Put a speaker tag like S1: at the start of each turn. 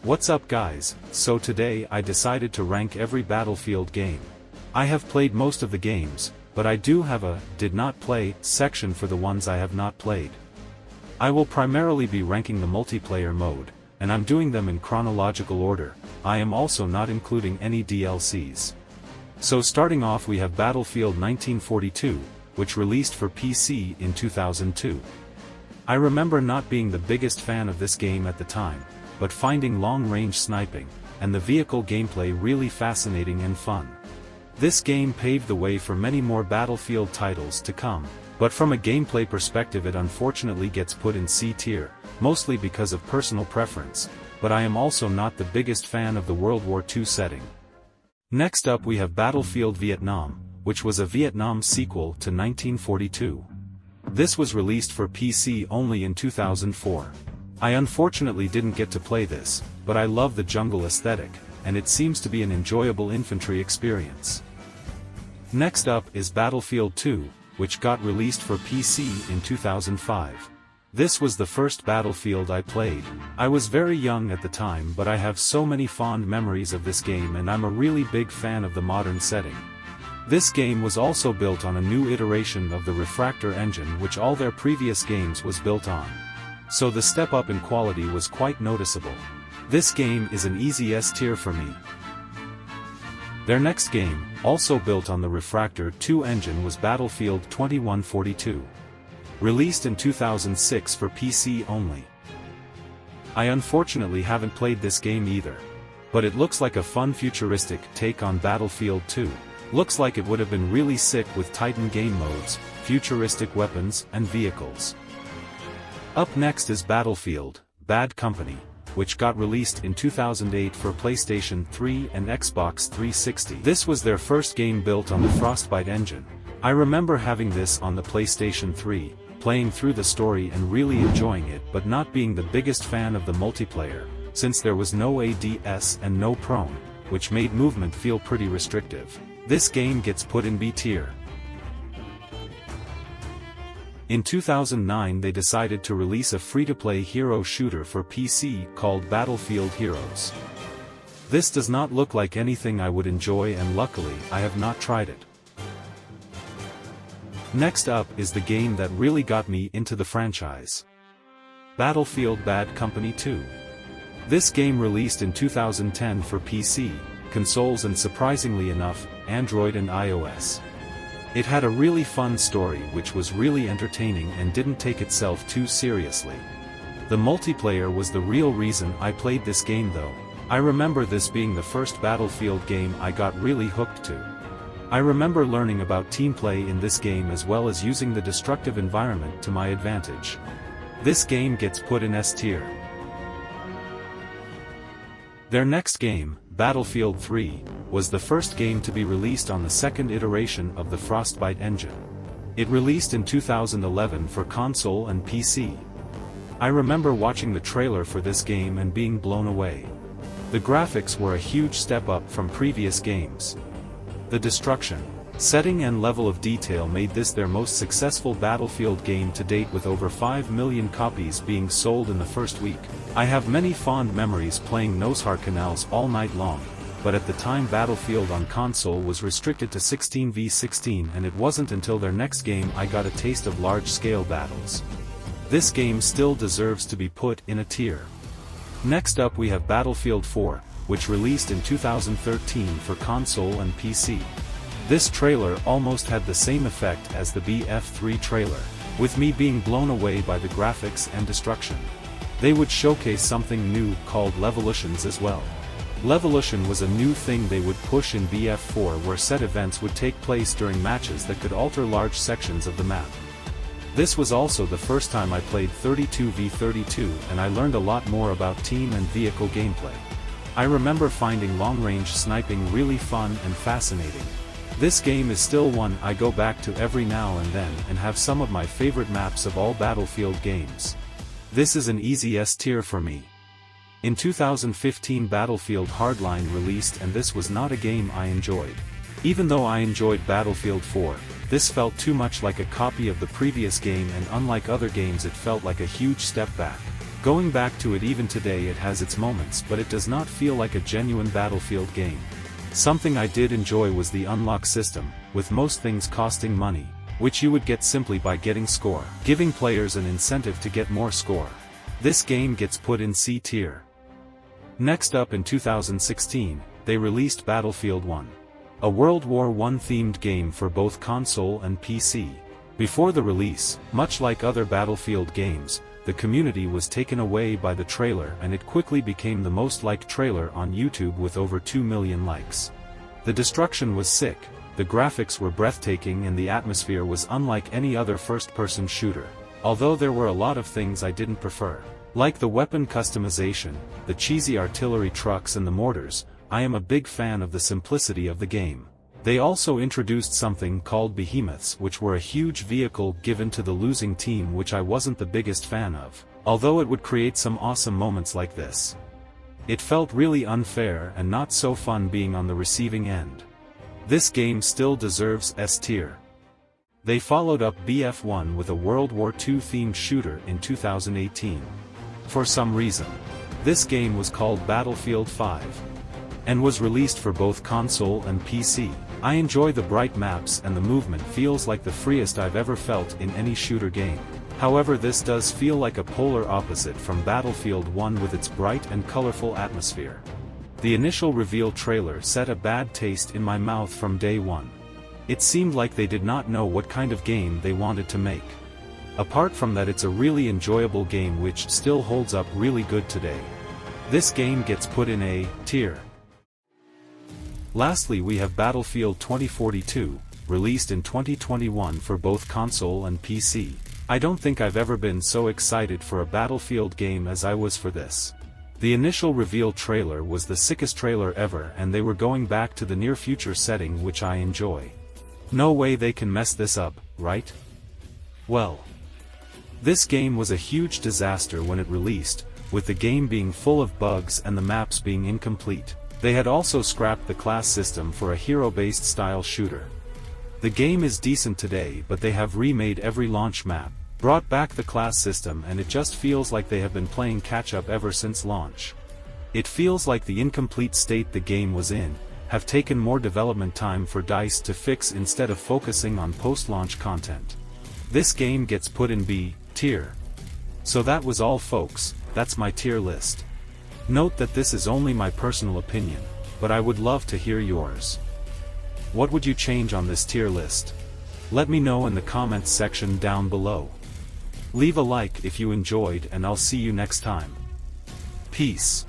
S1: What's up guys? So today I decided to rank every Battlefield game. I have played most of the games, but I do have a did not play section for the ones I have not played. I will primarily be ranking the multiplayer mode, and I'm doing them in chronological order. I am also not including any DLCs. So starting off we have Battlefield 1942, which released for PC in 2002. I remember not being the biggest fan of this game at the time, but finding long-range sniping, and the vehicle gameplay really fascinating and fun. This game paved the way for many more Battlefield titles to come, but from a gameplay perspective it unfortunately gets put in C tier, mostly because of personal preference, but I am also not the biggest fan of the World War II setting. Next up we have Battlefield Vietnam, which was a Vietnam sequel to 1942. This was released for PC only in 2004. I unfortunately didn't get to play this, but I love the jungle aesthetic, and it seems to be an enjoyable infantry experience. Next up is Battlefield 2, which got released for PC in 2005. This was the first Battlefield I played. I was very young at the time, but I have so many fond memories of this game and I'm a really big fan of the modern setting. This game was also built on a new iteration of the Refractor engine which all their previous games was built on. So the step up in quality was quite noticeable. This game is an easy S tier for me. Their next game, also built on the Refractor 2 engine, was Battlefield 2142. Released in 2006 for PC only. I unfortunately haven't played this game either. But it looks like a fun futuristic take on Battlefield 2. Looks like it would have been really sick with Titan game modes, futuristic weapons, and vehicles. Up next is Battlefield, Bad Company, which got released in 2008 for PlayStation 3 and Xbox 360. This was their first game built on the Frostbite engine. I remember having this on the PlayStation 3, playing through the story and really enjoying it but not being the biggest fan of the multiplayer, since there was no ADS and no prone, which made movement feel pretty restrictive. This game gets put in B tier. In 2009 they decided to release a free-to-play hero shooter for PC called Battlefield Heroes. This does not look like anything I would enjoy and luckily I have not tried it. Next up is the game that really got me into the franchise. Battlefield Bad Company 2. This game released in 2010 for PC, consoles and surprisingly enough, Android and iOS. It had a really fun story which was really entertaining and didn't take itself too seriously. The multiplayer was the real reason I played this game though. I remember this being the first Battlefield game I got really hooked to. I remember learning about team play in this game as well as using the destructive environment to my advantage. This game gets put in S tier. Their next game, Battlefield 3, was the first game to be released on the second iteration of the Frostbite engine. It released in 2011 for console and PC. I remember watching the trailer for this game and being blown away. The graphics were a huge step up from previous games. The destruction, setting and level of detail made this their most successful Battlefield game to date with over 5 million copies being sold in the first week. I have many fond memories playing Nosehard Canals all night long, but at the time Battlefield on console was restricted to 16v16 and it wasn't until their next game I got a taste of large-scale battles. This game still deserves to be put in a tier. Next up we have Battlefield 4, which released in 2013 for console and PC. This trailer almost had the same effect as the BF3 trailer, with me being blown away by the graphics and destruction. They would showcase something new called Levolutions as well. Levolution was a new thing they would push in BF4 where set events would take place during matches that could alter large sections of the map. This was also the first time I played 32v32 and I learned a lot more about team and vehicle gameplay. I remember finding long-range sniping really fun and fascinating. This game is still one I go back to every now and then and have some of my favorite maps of all Battlefield games. This is an easy S tier for me. In 2015 Battlefield Hardline released and this was not a game I enjoyed. Even though I enjoyed Battlefield 4, this felt too much like a copy of the previous game and unlike other games it felt like a huge step back. Going back to it even today, it has its moments, but it does not feel like a genuine Battlefield game. Something I did enjoy was the unlock system, with most things costing money, which you would get simply by getting score, giving players an incentive to get more score. This game gets put in C tier. Next up, in 2016, they released Battlefield 1. A World War I themed game for both console and PC. Before the release, much like other Battlefield games, the community was taken away by the trailer, and it quickly became the most liked trailer on YouTube with over 2 million likes. The destruction was sick, the graphics were breathtaking, and the atmosphere was unlike any other first-person shooter. Although there were a lot of things I didn't prefer. Like the weapon customization, the cheesy artillery trucks and the mortars, I am a big fan of the simplicity of the game. They also introduced something called behemoths, which were a huge vehicle given to the losing team, which I wasn't the biggest fan of, although it would create some awesome moments like this. It felt really unfair and not so fun being on the receiving end. This game still deserves S tier. They followed up BF1 with a World War II themed shooter in 2018. For some reason, this game was called Battlefield 5. And was released for both console and PC. I enjoy the bright maps, and the movement feels like the freest I've ever felt in any shooter game. However, this does feel like a polar opposite from Battlefield 1 with its bright and colorful atmosphere. The initial reveal trailer set a bad taste in my mouth from day one. It seemed like they did not know what kind of game they wanted to make. Apart from that, it's a really enjoyable game which still holds up really good today. This game gets put in A tier. Lastly, we have Battlefield 2042, released in 2021 for both console and PC. I don't think I've ever been so excited for a Battlefield game as I was for this. The initial reveal trailer was the sickest trailer ever, and they were going back to the near future setting, which I enjoy. No way they can mess this up, right? Well, this game was a huge disaster when it released, with the game being full of bugs and the maps being incomplete. They had also scrapped the class system for a hero-based style shooter. The game is decent today, but they have remade every launch map, brought back the class system, and it just feels like they have been playing catch-up ever since launch. It feels like the incomplete state the game was in have taken more development time for DICE to fix instead of focusing on post-launch content. This game gets put in B tier. So that was all, folks. That's my tier list. Note that this is only my personal opinion, but I would love to hear yours. What would you change on this tier list? Let me know in the comments section down below. Leave a like if you enjoyed, and I'll see you next time. Peace.